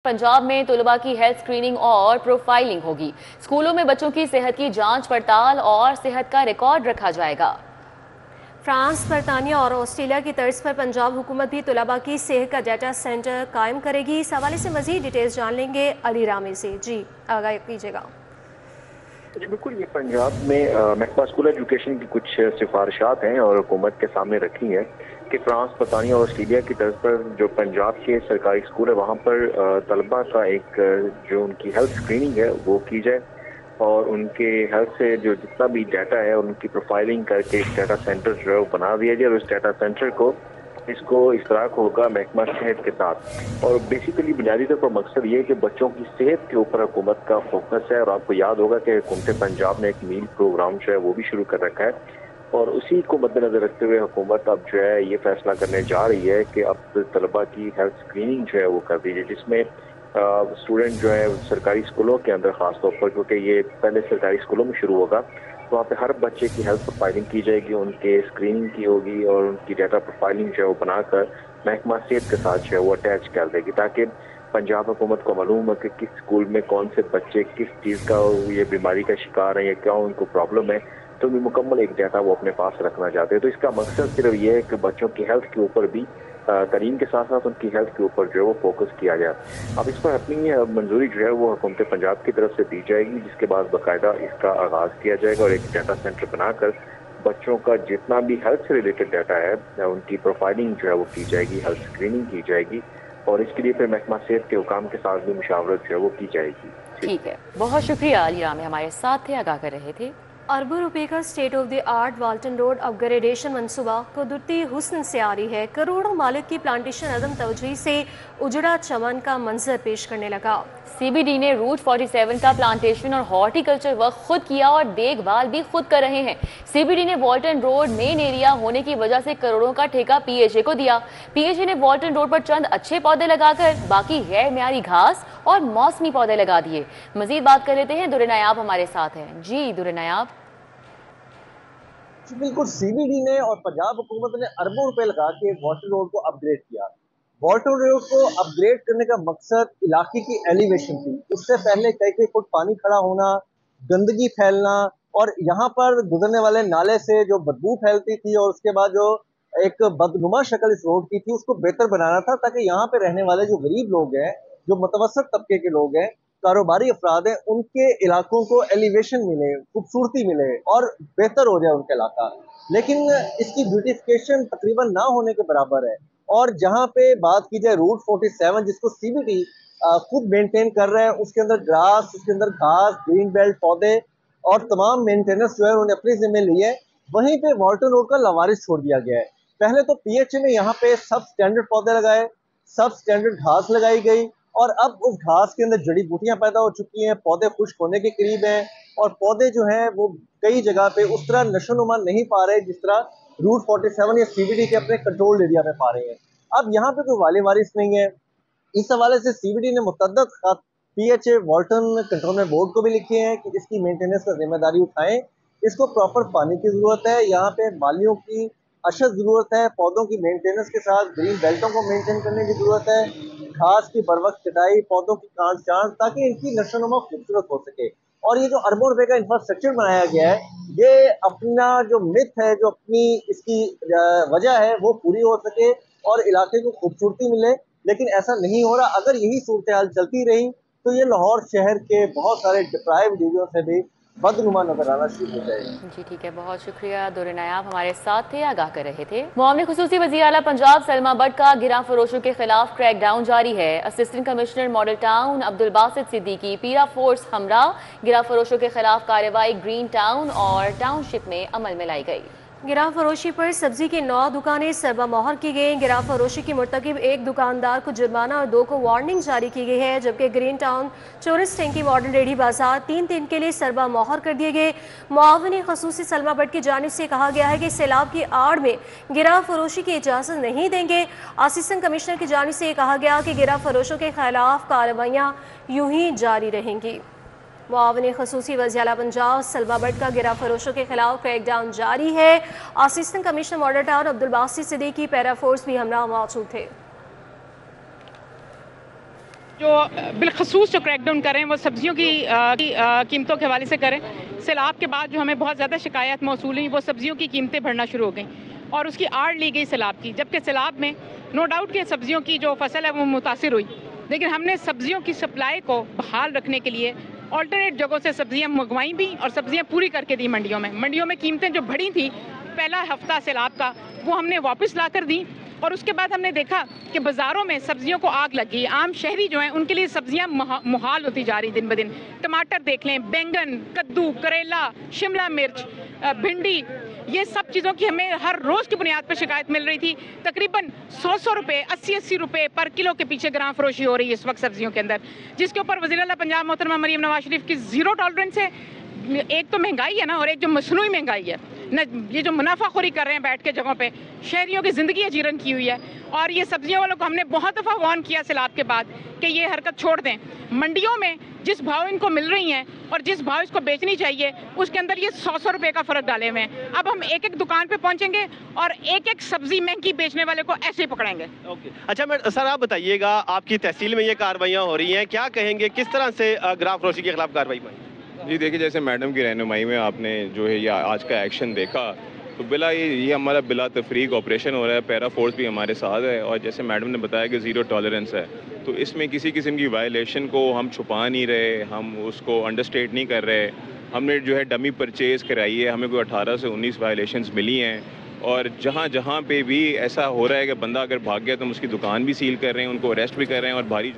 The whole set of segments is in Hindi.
पंजाब में तलबा की हेल्थ स्क्रीनिंग और प्रोफाइलिंग होगी। स्कूलों में बच्चों की सेहत की जांच पड़ताल और सेहत का रिकॉर्ड रखा जाएगा। फ्रांस, बरतानिया और ऑस्ट्रेलिया की तर्ज पर पंजाब हुकूमत भी तलबा की सेहत का डाटा सेंटर कायम करेगी। इस हवाले से मजीद डिटेल्स जान लेंगे अली रामी से। जी आगाह कीजिएगा। जी बिल्कुल, ये पंजाब में महकमा स्कूल एजुकेशन की कुछ सिफारिशात हैं और हुकूमत के सामने रखी हैं कि फ्रांस, बरतानिया और ऑस्ट्रेलिया की तर्ज पर जो पंजाब के सरकारी स्कूल है वहाँ पर तलबा का एक जो उनकी हेल्थ स्क्रीनिंग है वो की जाए और उनके हेल्थ से जो जितना भी डाटा है उनकी प्रोफाइलिंग करके एक डाटा सेंटर जो है वो बना दिया जाए और उस डाटा सेंटर को इसको इश्तराक होगा महकमा सेहत के साथ। और बेसिकली बुनियादी तौर पर मकसद ये है कि बच्चों की सेहत के ऊपर हुकूमत का फोकस है। और आपको याद होगा कि हुकूमत पंजाब ने एक मील प्रोग्राम जो है वो भी शुरू कर रखा है और उसी को मद्देनजर रखते हुए हुकूमत अब जो है ये फैसला करने जा रही है कि अब तलबा की हेल्थ स्क्रीनिंग जो है वो कर दीजिए, जिसमें स्टूडेंट जो है सरकारी स्कूलों के अंदर खासतौर पर, क्योंकि ये पहले सरकारी स्कूलों में शुरू होगा, तो वहाँ पे हर बच्चे की हेल्थ प्रोफाइलिंग की जाएगी, उनके स्क्रीनिंग की होगी और उनकी डाटा प्रोफाइलिंग जो है वो बनाकर महकमा सेहत के साथ जो है वो अटैच कर देगी, ताकि पंजाब हुकूमत को मालूम हो कि किस स्कूल में कौन से बच्चे किस चीज़ का ये बीमारी का शिकार है या क्या उनको प्रॉब्लम है, तो भी मुकम्मल एक डाटा वो अपने पास रखना चाहते हैं। तो इसका मकसद सिर्फ ये है कि बच्चों की हेल्थ के ऊपर भी तालीम के साथ साथ उनकी हेल्थ के ऊपर जो है वो फोकस किया जाए। अब इस पर अपनी मंजूरी जो है वो हुकूमत पंजाब की तरफ से दी जाएगी, जिसके बाद बाकायदा इसका आगाज़ किया जाएगा और एक डाटा सेंटर बनाकर बच्चों का जितना भी हेल्थ से रिलेटेड डाटा है उनकी प्रोफाइलिंग जो है वो की जाएगी, हेल्थ स्क्रीनिंग की जाएगी और इसके लिए फिर महकमा सेहत के हुकाम के साथ भी मुशावरत जो है वो की जाएगी। ठीक है, बहुत शुक्रिया अली रामी, हमारे साथ थे, आगाह कर रहे थे। अरबों रुपए का state of the art Walton road upgradation मनसूबा कुदरती हुस्न से आ रही है। करोड़ों मालिक की प्लांटेशन अदम तवज्जोही से उजड़ा चमन का मंजर पेश करने लगा। सीबीडी ने रूट 47 का प्लांटेशन और हॉर्टिकल्चर वर्क खुद किया और देखभाल भी खुद कर रहे हैं। सीबीडी ने वॉल्टन रोड मेन एरिया होने की वजह से करोड़ों का ठेका पीएचए को दिया। पीएचए ने वॉल्टन रोड पर चंद अच्छे पौधे लगाकर बाकी गैर म्यारी घास और मौसमी पौधे लगा दिए। मजीद बात कर लेते हैं, दुरे नायाब हमारे साथ हैं। जी दुरे नायाब। बिल्कुल, सीबीडी ने और पंजाब हुकूमत ने अरबों रुपए लगा के वाटर रोड को अपग्रेड किया। वाटर रोड को अपग्रेड करने का मकसद इलाके की एलिवेशन थी। इससे पहले कई कई फुट पानी खड़ा होना, गंदगी फैलना और यहाँ पर गुजरने वाले नाले से जो बदबू फैलती थी और उसके बाद जो एक बदनुमा शक्ल इस रोड की थी उसको बेहतर बनाना था, ताकि यहाँ पे रहने वाले जो गरीब लोग हैं, जो मुतवसत तबके के लोग हैं, कारोबारी अफराद हैं, उनके इलाकों को एलिवेशन मिले, खूबसूरती मिले और बेहतर हो जाए उनका इलाका। लेकिन इसकी ब्यूटिफिकेशन तकरीबन ना होने के बराबर है। और जहाँ पे बात की जाए रूट 47 जिसको सीबीडी खुद मेंटेन कर रहे हैं, उसके अंदर ग्रास, उसके अंदर घास, ग्रीन बेल्ट पौधे और तमाम मेंटेनेंस जो है उन्होंने अपने जिम्मे ली है। वहीं पे वाल्टन रोड का लवारिस छोड़ दिया गया है। पहले तो पीएचए ने यहाँ पे सब स्टैंडर्ड पौधे लगाए, सब स्टैंडर्ड घास लगाई गई और अब उस घास के अंदर जड़ी बूटियां पैदा हो चुकी हैं, पौधे खुश्क होने के करीब हैं और पौधे जो हैं वो कई जगह पे उस तरह नशोनुमा नहीं पा रहे जिस तरह रूट 47 या सीबीडी के अपने कंट्रोल एरिया में पा रहे हैं। अब यहाँ पे कोई वाली वारिस नहीं है। इस हवाले से सीबीडी ने मुतअद्दिद खत पीएचए वाल्टन कंट्रोलमेंट बोर्ड को भी लिखे हैं कि इसकी मेंटेनेंस का जिम्मेदारी उठाएं। इसको प्रॉपर पानी की जरूरत है, यहाँ पे मालियों की अशद जरूरत है, पौधों की मेंटेनेंस के साथ ग्रीन बेल्टों को मेंटेन करने की जरूरत है, घास की बर वक्त कटाई, पौधों की काट छांट, ताकि इनकी नशोनुमा खूबसूरत हो सके। और ये जो अरबों रुपए का इंफ्रास्ट्रक्चर बनाया गया है, ये अपना जो मिथ है, जो अपनी इसकी वजह है वो पूरी हो सके और इलाके को खूबसूरती मिले, लेकिन ऐसा नहीं हो रहा। अगर यही सूरत हाल चलती रही तो ये लाहौर शहर के बहुत सारे डिप्राइव्ड एरियो से भी बदनुमा नजर आना शुरू हो जाएगी। जी ठीक है, बहुत शुक्रिया। दुरे नायाब हमारे साथ थे, आगाह कर रहे थे। मुआवने खुसूसी वज़ीर आला पंजाब सलमा बट का गिरा फरोशों के खिलाफ क्रैकडाउन जारी है। Assistant commissioner model town Abdul Basit Siddiqui पीरा फोर्स हमरा गिरा फरोशों के खिलाफ कार्रवाई ग्रीन टाउन और टाउनशिप में अमल में लाई गई। गिरा फरोशी पर सब्जी की 9 दुकानें सरबा मोहर की गई। गिरा फरोशी की मुर्तकिब एक दुकानदार को जुर्माना और 2 को वार्निंग जारी की गई है, जबकि ग्रीन टाउन, चोरस टैंकी, मॉडर्न रेडी बाजार 3 दिन के लिए सरबा मोहर कर दिए गए। मुआवने खसूसी सलमा बट की जानिब से कहा गया है कि सैलाब की आड़ में गिरा फरोशी की इजाज़त नहीं देंगे। असिस्टेंट कमिश्नर की जानिब से कहा गया कि गिरा फरोशों के खिलाफ कार्रवाइयाँ यूं ही जारी रहेंगी। मुआवने खसूसी वज़ीर आला पंजाब सलमा बट का गिरा फरोशों के खिलाफ क्रैकडाउन जारी है। Assistant commissioner model town Abdul Basit Siddiqui para force भी हमरा मौजूद थे। जो बिलखसूस जो क्रैकडाउन करें वो सब्जियों की कीमतों के हवाले से करें। सैलाब के बाद जो हमें बहुत ज़्यादा शिकायत मौसूल हुई वो सब्जियों की कीमतें बढ़ना शुरू हो गई और उसकी आड़ ली गई सैलाब की, जबकि सैलाब में नो डाउट कि सब्जियों की जो फसल है वो मुतासिर हुई, लेकिन हमने सब्जियों की सप्लाई को बहाल रखने के लिए ऑल्टरनेट जगहों से सब्जियां मंगवाई भी और सब्जियां पूरी करके दी मंडियों में। मंडियों में कीमतें जो बढ़ी थी पहला हफ्ता सैलाब का वो हमने वापस ला कर दी और उसके बाद हमने देखा कि बाज़ारों में सब्जियों को आग लगी। आम शहरी जो हैं उनके लिए सब्जियां मुहाल होती जा रही दिन ब दिन। टमाटर देख लें, बैंगन, कद्दू, करेला, शिमला मिर्च, भिंडी, ये सब चीज़ों की हमें हर रोज़ की बुनियाद पर शिकायत मिल रही थी। तकरीबन 100 रुपये, 80 रुपये पर किलो के पीछे ग्राम फरोशी हो रही है इस वक्त सब्जियों के अंदर, जिसके ऊपर वज़ीर आला पंजाब मोहतरमा मरियम नवाज शरीफ की ज़ीरो टॉलरेंस है। एक तो महंगाई है ना, और एक जो मसनूई महंगाई है न, ये जो मुनाफाखोरी कर रहे हैं बैठ के जगहों पे, शहरियों की ज़िंदगी अजीरन की हुई है। और ये सब्जियों वालों को हमने बहुत दफ़ा वार्न किया सैलाब के बाद कि ये हरकत छोड़ दें। मंडियों में जिस भाव इनको मिल रही हैं और जिस भाव इसको बेचनी चाहिए उसके अंदर ये 100 रुपये का फ़र्क डाले हुए हैं। अब हम एक एक दुकान पे पहुंचेंगे और एक एक सब्जी महंगी बेचने वाले को ऐसे ही पकड़ेंगे। अच्छा सर, आप बताइएगा, आपकी तहसील में ये कार्रवाइयाँ हो रही हैं, क्या कहेंगे, किस तरह से ग्राम फरोशी के खिलाफ कार्रवाई हुई? जी देखिए, जैसे मैडम की रहनुमाई में आपने जो है ये आज का एक्शन देखा, तो ये हमारा बिला तफरीक ऑपरेशन हो रहा है। पैरा फोर्स भी हमारे साथ है और जैसे मैडम ने बताया कि ज़ीरो टॉलरेंस है, तो इसमें किसी किस्म की वायलेशन को हम छुपा नहीं रहे, हम उसको अंडरस्टेट नहीं कर रहे। हमने जो है डमी परचेज़ कराई है, हमें कोई 18 से 19 वायलेशंस मिली हैं और जहाँ जहाँ पे भी ऐसा हो रहा है कि बंदा अगर भाग गया तो हम उसकी दुकान भी सील कर रहे हैं, उनको अरेस्ट भी कर रहे हैं और भारी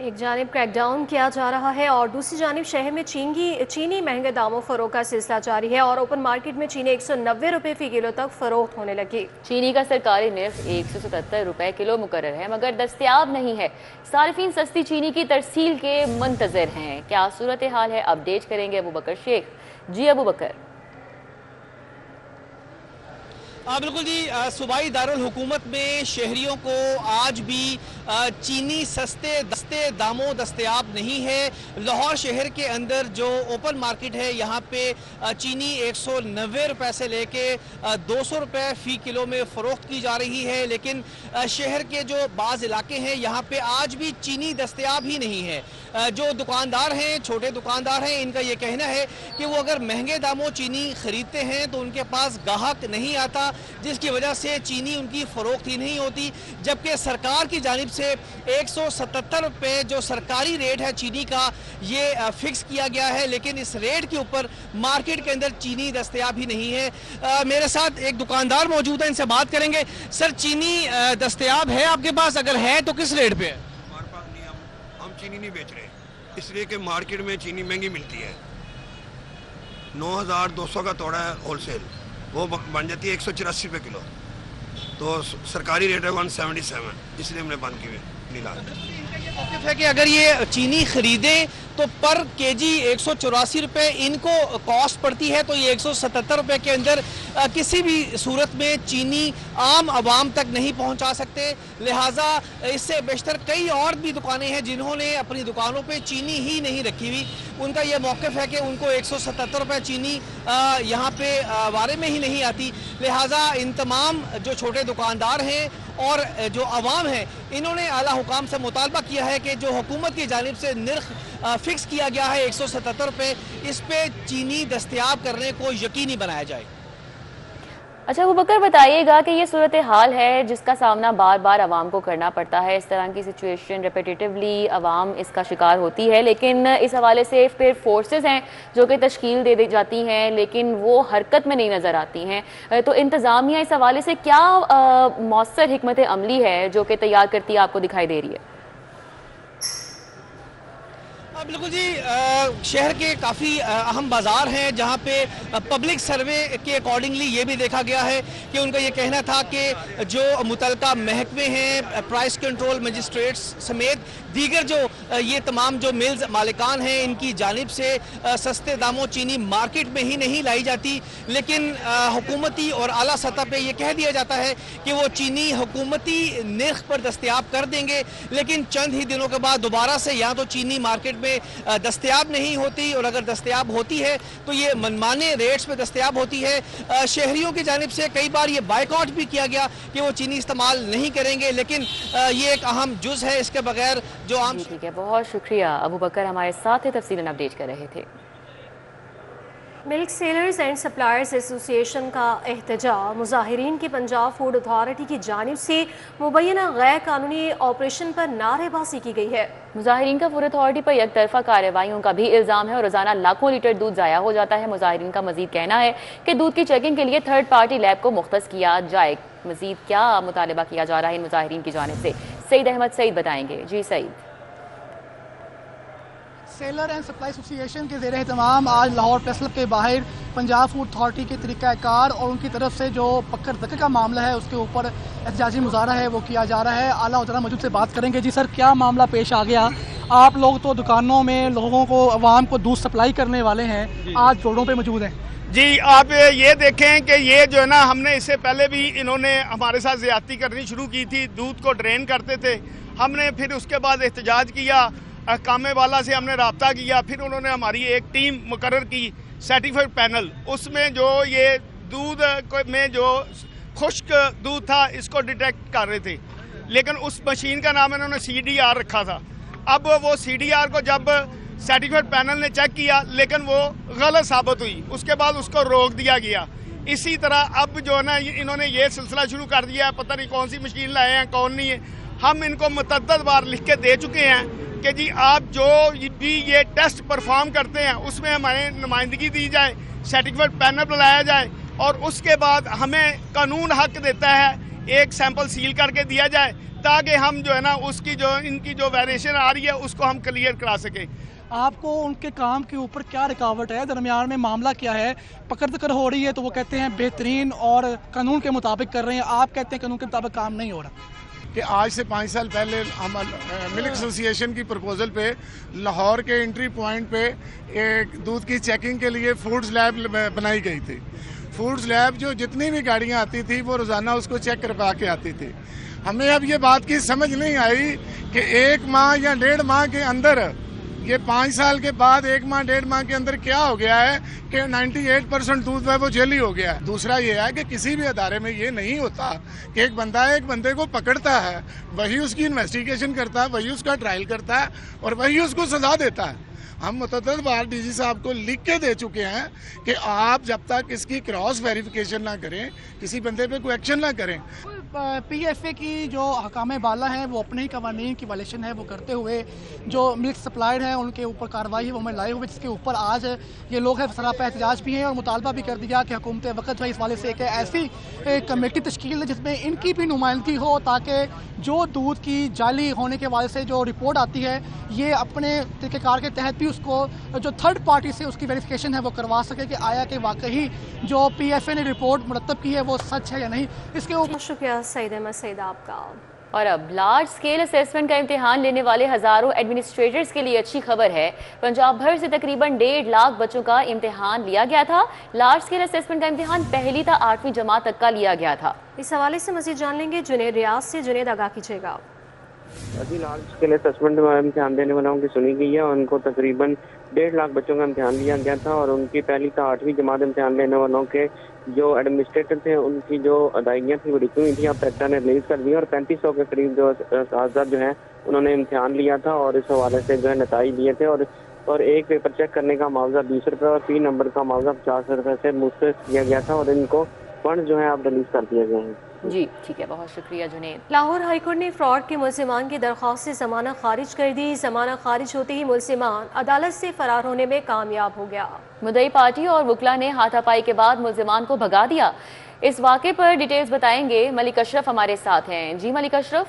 एक जानिब क्रैकडाउन किया जा रहा है और दूसरी जानिब शहर में चीनी महंगे दामों फरोख्त का सिलसिला जारी है और ओपन मार्केट में चीनी 190 रुपये फी किलो तक फरोख्त होने लगी। चीनी का सरकारी निर्ख 177 रुपये किलो मुकर्रर है, मगर दस्तयाब नहीं है। सारिफीन सस्ती चीनी की तरसील के मुंतजर हैं। क्या सूरत हाल है, अपडेट करेंगे अबू बकर शेख। जी अबू बकर। बिल्कुल जी, सूबाई दारुल हुकूमत में शहरियों को आज भी चीनी सस्ते दामों दस्तयाब नहीं है। लाहौर शहर के अंदर जो ओपन मार्केट है यहाँ पे चीनी 190 रुपये से लेके 200 रुपये फ़ी किलो में फ़रोख्त की जा रही है, लेकिन शहर के जो बाज़ इलाके हैं यहाँ पे आज भी चीनी दस्तयाब ही नहीं है। जो दुकानदार हैं, छोटे दुकानदार हैं, इनका ये कहना है कि वो अगर महंगे दामों चीनी ख़रीदते हैं तो उनके पास ग्राहक नहीं आता, जिसकी वजह से चीनी उनकी फ़रोख्त ही नहीं होती। जबकि सरकार की जानिब से 177 रुपये जो सरकारी रेट है चीनी का, ये फिक्स किया गया है, लेकिन इस रेट के ऊपर मार्केट के अंदर चीनी दस्तयाब ही नहीं है। मेरे साथ एक दुकानदार मौजूद है, इनसे बात करेंगे। सर, चीनी दस्तयाब है आपके पास? अगर है तो किस रेट पे है? हमारे पास नहीं, हम चीनी नहीं बेच रहे, इसलिए कि मार्केट में चीनी महंगी मिलती है। 9200 का तोड़ा है होलसेल, वो बन जाती है 184 रुपये किलो, तो सरकारी रेट है 177, इसलिए हमने बंद की हुई नीलाम है कि अगर ये चीनी खरीदें तो पर केजी 184 रुपये इनको कॉस्ट पड़ती है, तो ये 177 रुपये के अंदर किसी भी सूरत में चीनी आम आवाम तक नहीं पहुंचा सकते। लिहाजा इससे बेशतर कई और भी दुकानें हैं जिन्होंने अपनी दुकानों पे चीनी ही नहीं रखी हुई। उनका ये मौक़िफ़ है कि उनको 177 रुपये चीनी यहाँ पे वारे में ही नहीं आती। लिहाजा इन तमाम जो छोटे दुकानदार हैं और जो आवाम है, इन्होंने आला हुकाम से मुतालबा किया है कि जो हुकूमत की जानिब से निर्ख फिक्स किया गया है 177 रुपये, इस पे चीनी दस्तयाब करने को यकीनी बनाया जाए। अच्छा अबू बकर, बताइएगा कि ये सूरत हाल है जिसका सामना बार बार आवाम को करना पड़ता है, इस तरह की सिचुएशन रिपीटेटिवली आवाम इसका शिकार होती है, लेकिन इस हवाले से फिर फोर्सेस हैं जो कि तश्कील दे जाती हैं लेकिन वो हरकत में नहीं नज़र आती हैं। तो इंतज़ामिया इस हवाले से क्या मौसर हिकमत अमली है जो कि तैयार करती है, आपको दिखाई दे रही है? बिल्कुल जी, शहर के काफ़ी अहम बाज़ार हैं जहां पे पब्लिक सर्वे के अकॉर्डिंगली ये भी देखा गया है कि उनका ये कहना था कि जो मुतलका महकमे हैं, प्राइस कंट्रोल मजिस्ट्रेट्स समेत दीगर जो ये तमाम जो मिल्स मालिकान हैं, इनकी जानिब से सस्ते दामों चीनी मार्केट में ही नहीं लाई जाती, लेकिन हुकूमती और आला सतह पे ये कह दिया जाता है कि वो चीनी हुकूमती निर्ख पर दस्तयाब कर देंगे, लेकिन चंद ही दिनों के बाद दोबारा से या तो चीनी मार्केट में दस्तयाब नहीं होती, और अगर दस्तयाब होती है तो ये मनमाने रेट्स पे दस्तयाब होती है। शहरियों की जानिब से कई बार ये बाइकआउट भी किया गया कि वो चीनी इस्तेमाल नहीं करेंगे, लेकिन ये एक अहम जुज है, इसके बगैर जो आम। ठीक है, बहुत शुक्रिया अबू बकर हमारे साथ तफसीलन अपडेट कर रहे थे। Milk sellers and suppliers association का एहतजाज, मुजाहिरीन की पंजाब फूड अथॉरिटी की जानिब से मुबैना गैर कानूनी ऑपरेशन पर नारेबाजी की गई है। मुजाहिरीन का फूड अथॉरिटी पर एक तरफा कार्रवाइयों का भी इल्जाम है और रोजाना लाखों लीटर दूध जाया हो जाता है। मुजाहिरीन का मजीद कहना है कि दूध की चेकिंग के लिए थर्ड पार्टी लैब को मुख्तस किया जाए। मजीद क्या मुतालबा किया जा रहा है इन मुजाहिरीन की जानिब से, सईद अहमद सईद बताएंगे। जी Saeed. Seller and supply association के ज़ेर एहतमाम आज लाहौर प्रेस क्लब के बाहर पंजाब फूड अथॉरिटी के तरीक़ाकार और उनकी तरफ से जो पकड़ धक्के का मामला है उसके ऊपर एहतजाजी मुजाहरा है वो किया जा रहा है। आला उज़रा मौजूद से बात करेंगे। जी सर, क्या मामला पेश आ गया? आप लोग तो दुकानों में लोगों को, अवाम को दूध सप्लाई करने वाले हैं, आज रोडों पर मौजूद हैं। जी, आप ये देखें कि ये जो है ना, हमने इससे पहले भी इन्होंने हमारे साथ ज़्यादती करनी शुरू की थी, दूध को ड्रेन करते थे। हमने फिर उसके बाद एहतजाज किया, कामे वाला से हमने रब्ता किया, फिर उन्होंने हमारी एक टीम मुकर्रर की सर्टिफाइड पैनल, उसमें जो ये दूध में जो खुश्क दूध था इसको डिटेक्ट कर रहे थे, लेकिन उस मशीन का नाम इन्होंने CDR रखा था। अब वो CDR को जब सर्टिफाइड पैनल ने चेक किया लेकिन वो गलत साबित हुई, उसके बाद उसको रोक दिया गया। इसी तरह अब जो है ना इन्होंने ये सिलसिला शुरू कर दिया है, पता नहीं कौन सी मशीन लाए हैं कौन नहीं है। हम इनको मुतअद्दिद बार लिख के दे चुके हैं कि जी आप जो भी ये टेस्ट परफॉर्म करते हैं उसमें हमारे नुमाइंदगी दी जाए, सर्टिफाइड पैनल बुलाया जाए और उसके बाद हमें कानून हक देता है एक सैंपल सील करके दिया जाए ताकि हम जो है ना उसकी जो इनकी जो वेरिएशन आ रही है उसको हम क्लियर करा सकें। आपको उनके काम के ऊपर क्या रुकावट है? दरमियान में मामला क्या है? पकड़ दकड़ हो रही है तो वो कहते हैं बेहतरीन और कानून के मुताबिक कर रहे हैं, आप कहते हैं कानून के मुताबिक काम नहीं हो रहा। कि आज से 5 साल पहले हम मिल्क एसोसिएशन की प्रपोजल पे लाहौर के एंट्री पॉइंट पे एक दूध की चेकिंग के लिए फूड्स लैब बनाई गई थी। फूड्स लैब जो जितनी भी गाड़ियाँ आती थी वो रोज़ाना उसको चेक करवा के आती थी। हमें अब ये बात की समझ नहीं आई कि 1 माह या 1.5 माह के अंदर, ये 5 साल के बाद 1 माह 1.5 माह के अंदर क्या हो गया है कि 98% दूध है वो जेली हो गया है। दूसरा ये है कि किसी भी अदारे में ये नहीं होता कि एक बंदा एक बंदे को पकड़ता है, वही उसकी इन्वेस्टिगेशन करता है, वही उसका ट्रायल करता है और वही उसको सजा देता है। हम मुतअद्दिद बार DG साहब को लिख के दे चुके हैं कि आप जब तक इसकी क्रॉस वेरिफिकेशन ना करें, किसी बंदे पे कोई एक्शन ना करें। PFA की जो हकाम बाला हैं वो अपने ही कवानीन की वायलेशन है वो करते हुए जो मिल्क सप्लायर हैं उनके ऊपर कार्रवाई है वो हमें लाए हुए, जिसके ऊपर आज ये लोग हैं सरापा एहतजाज भी हैं और मुतालबा भी कर दिया कि हुकूमत वक्त जो है इस वाले से एक ऐसी कमेटी तश्कील है जिसमें इनकी भी नुमाइंदगी हो ताकि जो दूध की जाली होने के वाले से जो रिपोर्ट आती है ये अपने तरीक़ेकार के तहत भी उसको जो थर्ड पार्टी से उसकी वेरिफिकेशन है वो करवा सके कि आया कि वाकई जो PFA ने रिपोर्ट मुरतब की है वो सच है या नहीं। इसके ऊपर शुक्रिया सईद अहमद सईद आपका। और अब लार्ज स्केल असेसमेंट का इम्तिहान लेने वाले हजारों एडमिनिस्ट्रेटर्स के लिए अच्छी खबर है। पंजाब भर से तकरीबन 1.5 लाख बच्चों का इम्तिहान लिया गया था। लार्ज स्केल असेसमेंट का इम्तिहान पहली था 8वीं जमात तक का लिया गया था। इस हवाले से मजीद जान लेंगे जुनेद रियाज से। जुनेद, आगाह कीजिएगा। अभी लार्ज स्केल असेसमेंट में इम्तिहान देने वालों की सुनी गई है। उनको तकरीबन 1.5 लाख बच्चों का इम्तिहान लिया गया था और उनकी पहली था 8वीं जमात इम्तिहान लेने वालों के जो एडमिनिस्ट्रेटर थे उनकी जो अदायगियाँ थी वो रुकी हुई थी, अब पेक्टा ने रिलीज कर दी और 3500 के करीब जो साहबजाद जो हैं उन्होंने इम्तिहान लिया था और इस हवाले से जो है नताइज दिए थे और एक पेपर चेक करने का मुआवजा 20 रुपये और 3 नंबर का मुआवजा 50 रुपये से मुख्तस किया गया था और इनको फंड जो है अब रिलीज कर दिए गए हैं। जी ठीक है, बहुत शुक्रिया जुनेद। लाहौर हाईकोर्ट ने फ्रॉड के मुल्जिमान की दरख्वास्त से जमानत खारिज कर दी। जमानत खारिज होते ही मुल्जिमान अदालत से फरार होने में कामयाब हो गया। मुद्दई पार्टी और वकला ने हाथापाई के बाद मुल्जिमान को भगा दिया। इस वाक़े पर डिटेल्स बताएंगे मलिक अशरफ हमारे साथ हैं। जी मलिक अशरफ।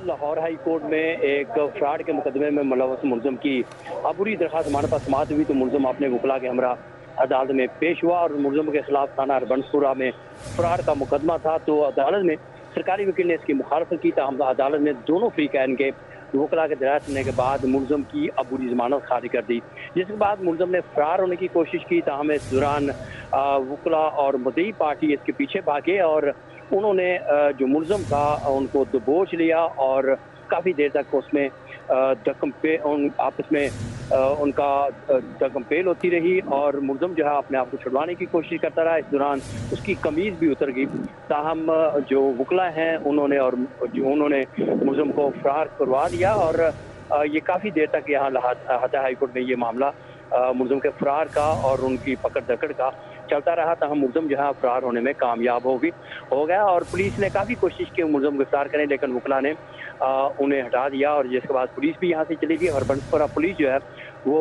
लाहौर हाई कोर्ट में एक फ्रॉड के मुकदमे में मुलव्वस मुलज़िम की अबूरी दरख्वास्त जमानत पर समाअत हुई तो मुलज़िम अपने वकला के हमरा अदालत में पेश हुआ और मुलज़िम के खिलाफ थाना अरबंसपुरा में फ्रॉड का मुकदमा था। तो अदालत में सरकारी वकील ने इसकी मुखालफत की। ताहम अदालत ने दोनों फरीकैन के वकला के दराज करने के बाद मुलज़िम की अबूरी जमानत खारिज कर दी, जिसके बाद मुलज़िम ने फरार होने की कोशिश की। ताहम इस दौरान वकला और मुद्दई पार्टी इसके पीछे भागे और उन्होंने जो मुलज़िम था उनको दबोच लिया और काफ़ी देर तक उसमें आपस में उनका दगमपेल होती रही और मुलज़म जो है अपने आप को छुड़वाने की कोशिश करता रहा। इस दौरान उसकी कमीज़ भी उतर गई। ताहम जो वकला हैं उन्होंने मुलज़म को फरार करवा दिया और ये काफ़ी देर तक यहाँ हता हाई कोर्ट में ये मामला मुलज़म के फरार का और उनकी पकड़ दकड़ का चलता रहा। तब मुलज़म जो है फरार होने में कामयाब हो गया और पुलिस ने काफ़ी कोशिश की मुलज़म गिरफ्तार करें, लेकिन वकला ने उन्हें हटा दिया और जिसके बाद पुलिस भी यहाँ से चली गई और बनस्पुरा पुलिस जो है वो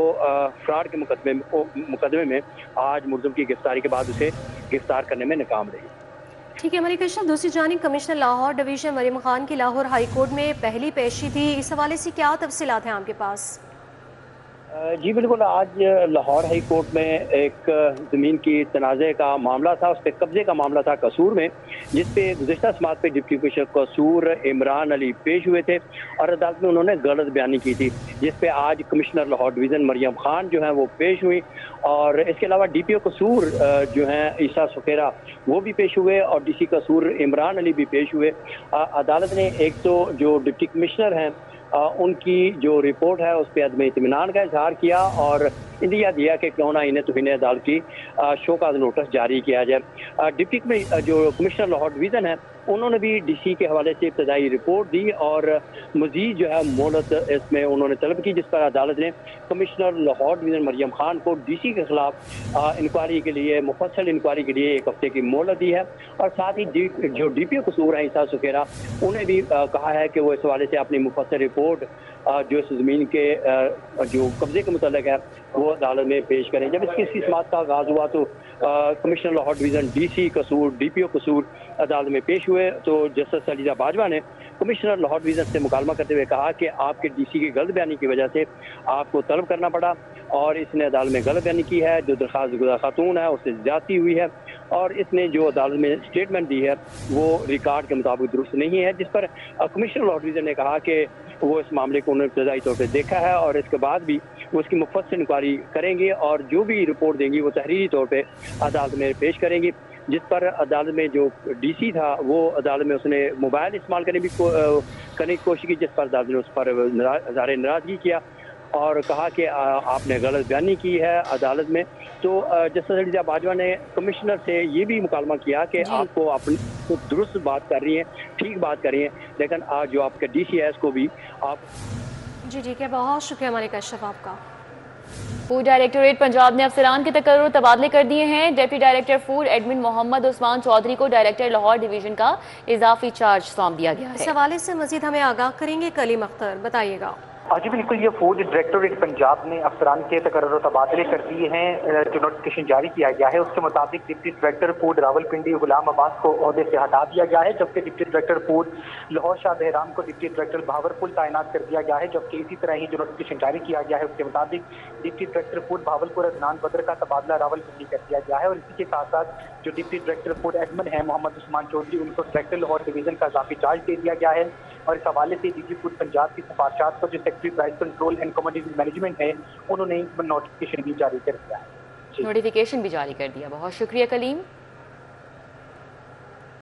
फ्रॉड के मुकदमे में आज मुलज़म की गिरफ्तारी के बाद उसे गिरफ्तार करने में नाकाम रही। ठीक है मलिक। दूसरी जानिब कमिश्नर लाहौर डिवीज़न मरियम खान की लाहौर हाई कोर्ट में पहली पेशी थी, इस हवाले से क्या तफसीलात हैं आपके पास? जी बिल्कुल, आज लाहौर हाई कोर्ट में एक ज़मीन की तनाज़े का मामला था, उस पर कब्जे का मामला था कसूर में, जिस पे गुज़िश्ता समात पे डिप्टी कमिश्नर कसूर इमरान अली पेश हुए थे और अदालत में उन्होंने गलत बयानी की थी, जिस पे आज कमिश्नर लाहौर डिवीज़न मरियम खान जो है वो पेश हुई और इसके अलावा DPO कसूर जो हैं ईसा सुखेरा वो भी पेश हुए और DC कसूर इमरान अली भी पेश हुए। अदालत ने एक तो जो डिप्टी कमिश्नर हैं उनकी जो रिपोर्ट है उस पर अदम इत्मीनान का इजहार किया और इंदिया दिया कि क्यों ना इन्हें तौहीन अदालत की शोकाज नोटिस जारी किया जाए। डिप्टी जो कमिश्नर लाहौर डिवीज़न है उन्होंने भी DC के हवाले से इब्तदाई रिपोर्ट दी और मजीद जो है मोहलत इसमें उन्होंने तलब की, जिस पर अदालत ने कमिश्नर लाहौर डिवीज़न मरियम खान को DC के खिलाफ इंक्वायरी के लिए मुफस्सल इंक्वायरी के लिए 1 हफ्ते की मोहलत दी है और साथ ही जो DPO कसूर हैं ईसा सुखेरा उन्हें भी कहा है कि वो इस हवाले से अपनी मुफस्सल रिपोर्ट जो इस ज़मीन के जो कब्जे के मुतालिक है वो अदालत में पेश करें। जब इसकी समात का आगाज़ हुआ तो कमिश्नर लाहौर डिवीज़न DC कसूर DPO कसूर अदालत में पेश हुए तो जस्टिस अलीजा बाजवा ने कमिश्नर लाहौर डिवीज़न से मुकालमा करते हुए कहा कि आपके DC की गलत बयानी की वजह से आपको तलब करना पड़ा और इसने अदालत में गलत बयानी की है, जो दरख्वास्त गुज़ा खातून है उससे ज़्यादती हुई है और इसने जो अदालत में स्टेटमेंट दी है वो रिकॉर्ड के मुताबिक दुरुस्त नहीं है, जिस पर कमिश्नर लाहौर डिवीज़न ने कहा कि वो इस मामले को उन्होंने इब्तदाई तौर पर देखा है और इसके बाद भी वो उसकी मुफस्सल इंक्वायरी करेंगे और जो भी रिपोर्ट देंगी वो तहरीरी तौर पर अदालत में पेश करेंगी। जिस पर अदालत में जो DC था वो अदालत में उसने मोबाइल इस्तेमाल करने की कोशिश की, जिस पर अदालत ने उस पर इज़हार नाराज़गी किया और कहा कि आपने गलत बयानी की है अदालत में। तो जस्टिस अलीजा बाजवा ने कमिश्नर से ये भी मुकालमा किया कि आपको अपनी दुरुस्त बात कर रही हैं, ठीक बात कर रही हैं, लेकिन आज जो आपके DC है इसको भी आप जी ठीक है। बहुत शुक्रिया मलिक अशरफ आपका। फूड डायरेक्टोरेट पंजाब ने अफसरान के तकर्रुर तबादले कर दिए हैं। Deputy director food admin Mohammad Usman Chaudhry को डायरेक्टर लाहौर डिवीजन का इजाफी चार्ज सौंप दिया गया है। इस हवाले से मजीद हमें आगाह करेंगे कलीम अख्तर, बताइएगा। जी बिल्कुल, ये फूड डायरेक्टोरेट पंजाब ने अफसरान के तकर्रुर तबादले कर दिए हैं। जो नोटिफिकेशन जारी किया गया है उसके मुताबिक deputy director food Rawalpindi Ghulam Abbas को ओहदे से हटा दिया गया है, जबकि deputy director food Lahore Shah Bahram को डिप्टी डायरेक्टर भावलपुर तैनात कर दिया गया है। जबकि इसी तरह ही जो नोटिफिकेशन जारी किया गया है उसके मुताबिक deputy director food Bahawalpur Adnan बदर का तबादला रावलपिंडी कर दिया गया है और इसी के साथ साथ जो डिप्टी डायरेक्टर फूड एडमिन है मोहम्मद उस्मान चौधरी उनको डायरेक्टर लाहौर डिवीजन का इजाफी चार्ज दे दिया गया है। और इस हवाले से DG फूड पंजाब की सिफारिशात पर जो secretary price control and commodity management है उन्होंने नोटिफिकेशन भी जारी कर दिया है। नोटिफिकेशन भी जारी कर दिया। बहुत शुक्रिया कलीम।